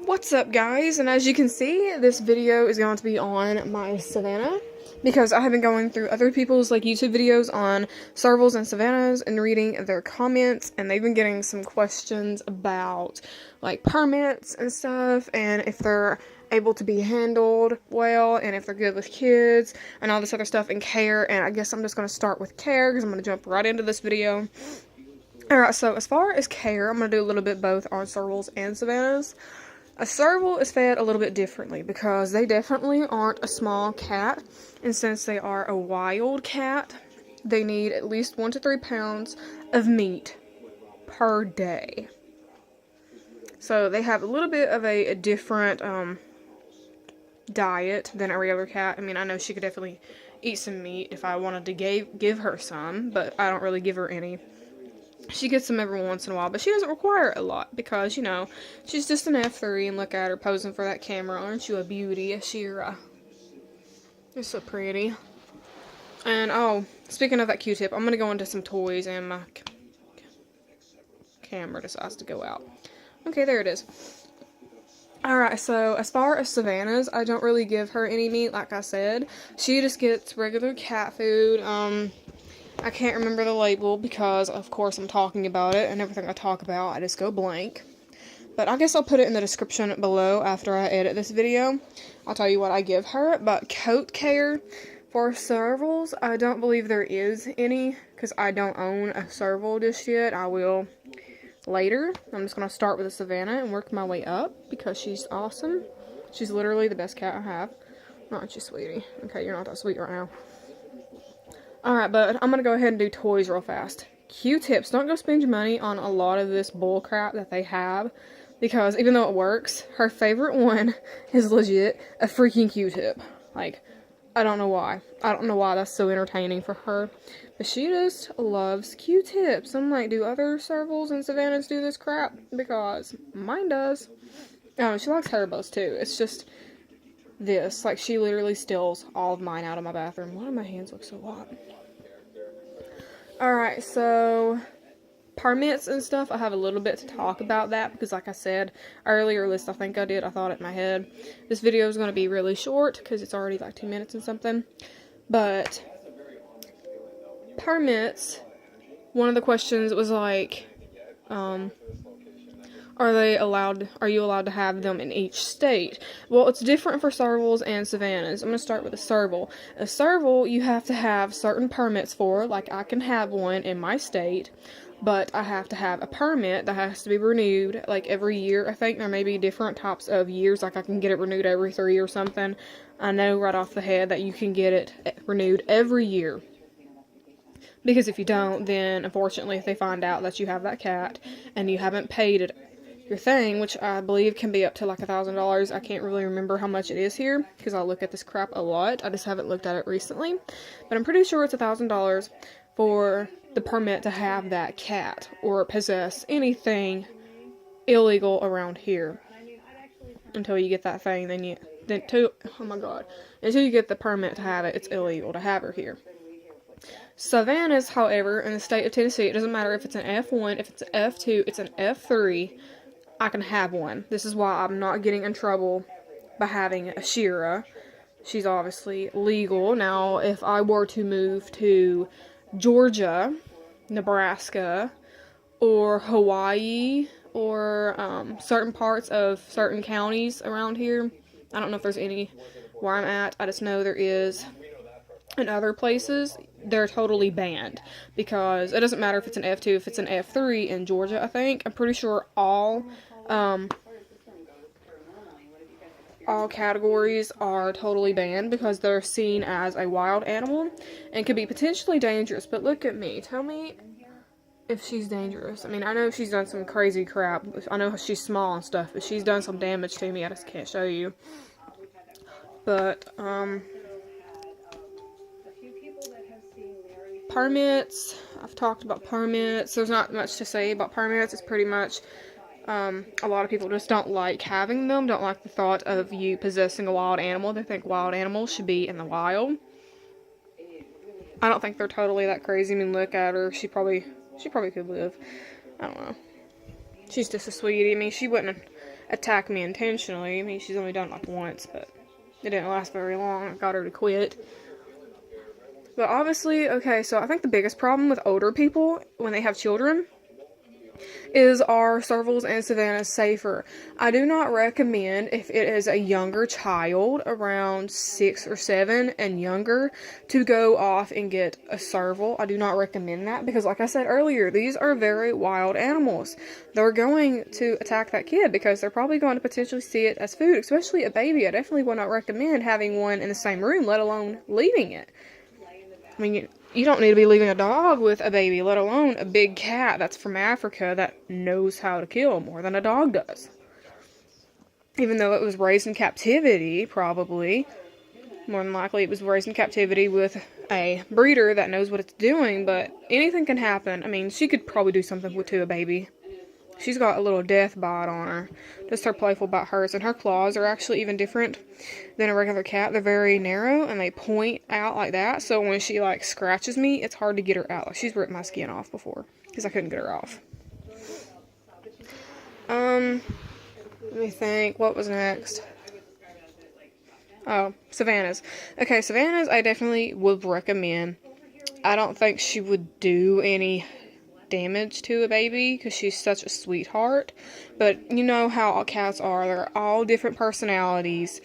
What's up, guys? And as you can see, this video is going to be on my Savannah, because I have been going through other people's YouTube videos on Servals and Savannahs and reading their comments, and they've been getting some questions about permits and stuff, and if they're able to be handled well, and if they're good with kids and all this other stuff, and care. And I guess I'm just going to start with care because I'm going to jump right into this video. Alright, so as far as care, I'm going to do a little bit both on Servals and Savannahs. A serval is fed a little bit differently because they definitely aren't a small cat, and since they are a wild cat, they need at least 1 to 3 pounds of meat per day. So they have a little bit of a different diet than a regular cat. I mean, I know she could definitely eat some meat if I wanted to give her some, but I don't really give her any. She gets them every once in a while, but she doesn't require it a lot because, she's just an F3, and look at her posing for that camera. Aren't you a beauty, Shira? You're so pretty. And, oh, speaking of that Q-tip, I'm going to go into some toys, and my camera decides to go out. Okay, there it is. Alright, so as far as Savannah's, I don't really give her any meat, like I said. She just gets regular cat food. I can't remember the label because, of course, I'm talking about it, and everything I talk about, I just go blank. But I guess I'll put it in the description below after I edit this video. I'll tell you what I give her. But coat care for servals, I don't believe there is any, because I don't own a serval just yet. I will later. I'm just going to start with a Savannah and work my way up, because she's awesome. She's literally the best cat I have. Aren't you, sweetie? Okay, you're not that sweet right now. Alright, but I'm going to go ahead and do toys real fast. Q-tips. Don't go spend your money on a lot of this bull crap that they have, because even though it works, her favorite one is legit a freaking Q-tip. I don't know why. I don't know why that's so entertaining for her, but she just loves Q-tips. I'm like, do other servals and Savannahs do this crap? Because mine does. Oh, she likes hair bows too. It's just this. She literally steals all of mine out of my bathroom. Why do my hands look so hot? Alright, so permits and stuff, I have a little bit to talk about that because, like I said earlier, at least I think I did, I thought it in my head. This video is going to be really short because it's already 2 minutes and something. But permits, one of the questions was are you allowed to have them in each state? Well, it's different for servals and Savannahs. I'm going to start with a serval. A serval, you have to have certain permits for, I can have one in my state, but I have to have a permit that has to be renewed, every year. I think there may be different types of years, I can get it renewed every 3 or something. I know right off the head that you can get it renewed every year. Because if you don't, then, unfortunately, if they find out that you have that cat, and you haven't paid it your thing, which I believe can be up to $1,000. I can't really remember how much it is here, because I look at this crap a lot. I just haven't looked at it recently. But I'm pretty sure it's $1,000 for the permit to have that cat, or possess anything illegal around here. Until you get that thing, until you get the permit to have it, it's illegal to have her here. Savannahs, however, in the state of Tennessee, it doesn't matter if it's an F1, if it's an F2, it's an F3, I can have one. This is why I'm not getting in trouble by having a Shira. She's obviously legal. Now, if I were to move to Georgia, Nebraska, or Hawaii, or certain parts of certain counties around here, I don't know if there's any where I'm at, I just know there is in other places, they're totally banned, because it doesn't matter if it's an F2, if it's an F3 in Georgia, I think. I'm pretty sure all categories are totally banned because they're seen as a wild animal and could be potentially dangerous. But look at me. Tell me if she's dangerous. I mean, I know she's done some crazy crap. I know she's small and stuff, but she's done some damage to me. I just can't show you. But, permits, I've talked about permits. There's not much to say about permits. It's pretty much, a lot of people just don't like having them, don't like the thought of you possessing a wild animal. They think wild animals should be in the wild. I don't think they're totally that crazy. I mean, look at her. She probably could live. I don't know. She's just a sweetie. I mean, she wouldn't attack me intentionally. I mean, she's only done it like once, but it didn't last very long. I got her to quit. But obviously, okay, so I think the biggest problem with older people when they have children is are Servals and Savannahs safer. I do not recommend, if it is a younger child, around 6 or 7 and younger, to go off and get a Serval. I do not recommend that because, like I said earlier, these are very wild animals. They're going to attack that kid because they're probably going to potentially see it as food, especially a baby. I definitely would not recommend having one in the same room, let alone leaving it. I mean, you don't need to be leaving a dog with a baby, let alone a big cat that's from Africa that knows how to kill more than a dog does. Even though it was raised in captivity, probably. More than likely it was raised in captivity with a breeder that knows what it's doing, but anything can happen. I mean, she could probably do something to a baby. She's got a little death bite on her. Just her playful bite hurts. And her claws are actually even different than a regular cat. They're very narrow and they point out like that. So when she like scratches me, it's hard to get her out. Like, she's ripped my skin off before because I couldn't get her off. Let me think. What was next? Oh, Savannah's. Okay, Savannah's I definitely would recommend. I don't think she would do any damage to a baby because she's such a sweetheart, but you know how all cats are. They're all different personalities.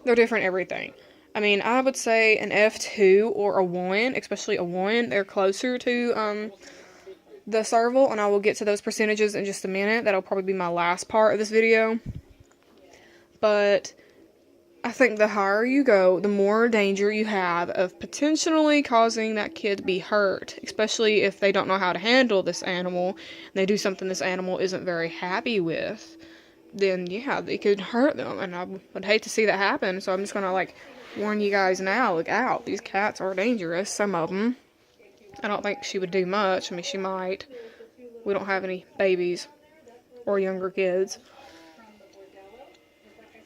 They're different everything. I mean, I would say an F2 or a 1, especially a 1, they're closer to the Serval, and I will get to those percentages in just a minute. That'll probably be my last part of this video. But I think the higher you go, the more danger you have of potentially causing that kid to be hurt, especially if they don't know how to handle this animal, and they do something this animal isn't very happy with, then yeah, they could hurt them, and I would hate to see that happen, so I'm just gonna, like, warn you guys now, look out, these cats are dangerous, some of them. I don't think she would do much. I mean, she might. We don't have any babies or younger kids.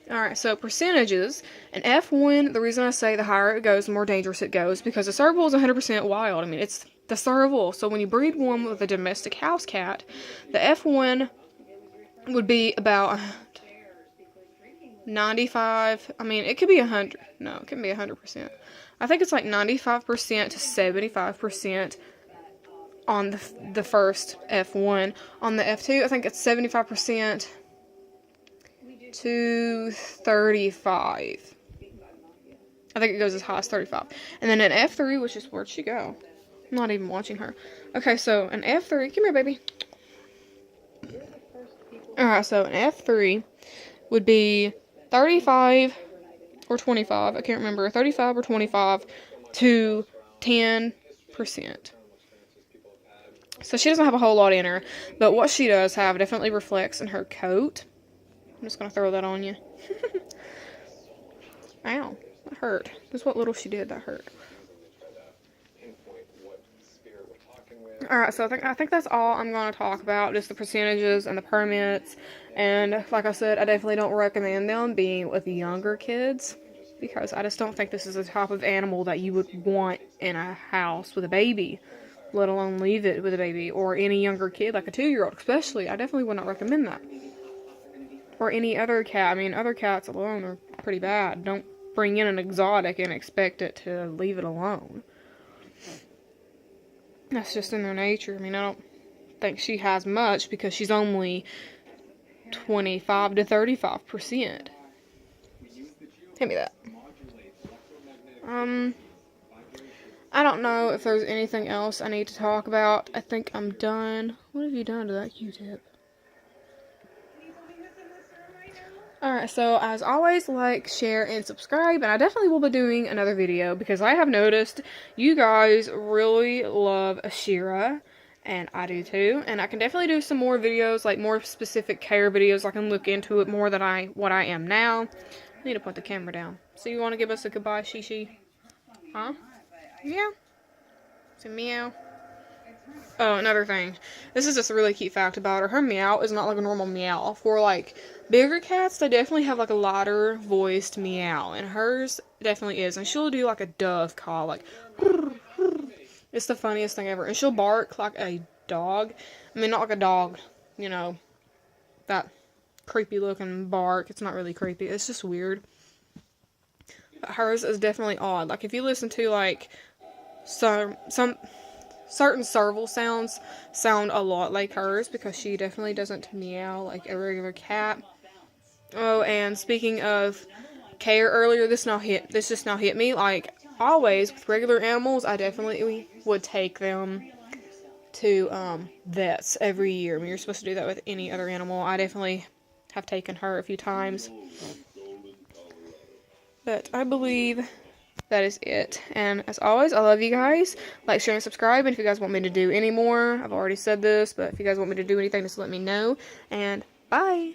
Alright, so percentages. An F1, the reason I say the higher it goes, the more dangerous it goes, because the Serval is 100% wild. I mean, it's the Serval. So when you breed one with a domestic house cat, the F1 would be about 95. I mean, it could be 100. No, it couldn't be 100%. I think it's like 95% to 75% on the first F1. On the F2, I think it's 75% to 35. I think it goes as high as 35. And then an F3, which is, where'd she go? I'm not even watching her. Okay, so an F3, come here, baby. Alright, so an F3 would be 35 or 25. I can't remember. 35 or 25 to 10%. So she doesn't have a whole lot in her. But what she does have definitely reflects in her coat. I'm just going to throw that on you. Ow. That hurt. Just what little she did, that hurt. Alright, so I think that's all I'm going to talk about. Just the percentages and the permits. And like I said, I definitely don't recommend them being with younger kids. Because I just don't think this is the type of animal that you would want in a house with a baby. Let alone leave it with a baby. Or any younger kid, like a 2-year-old especially. I definitely would not recommend that. Or any other cat. I mean, other cats alone are pretty bad. Don't bring in an exotic and expect it to leave it alone. That's just in their nature. I mean, I don't think she has much because she's only 25 to 35%. Hand me that. I don't know if there's anything else I need to talk about. I think I'm done. What have you done to that Q-tip? Alright, so as always, like, share, and subscribe, and I definitely will be doing another video, because I have noticed you guys really love Ashira, and I do too, and I can definitely do some more videos, like more specific care videos. I can look into it more than what I am now. I need to put the camera down. So you want to give us a goodbye, Shishi? Huh? Meow? It's a meow. Oh, another thing. This is just a really cute fact about her. Her meow is not like a normal meow. For, like, bigger cats, they definitely have, like, a lighter voiced meow. And hers definitely is. And she'll do, like, a dove call. Like, it's the funniest thing ever. And she'll bark like a dog. I mean, not like a dog, you know, that creepy looking bark. It's not really creepy. It's just weird. But hers is definitely odd. Like, if you listen to, like, some certain Serval sounds sound a lot like hers, because she definitely doesn't meow like a regular cat. Oh, and speaking of care earlier, this just now hit me. Like, always with regular animals, I definitely would take them to vets every year. I mean, you're supposed to do that with any other animal. I definitely have taken her a few times. But I believe that is it. And as always, I love you guys. Like, share, and subscribe. And if you guys want me to do any more, I've already said this, but if you guys want me to do anything, just let me know. And bye!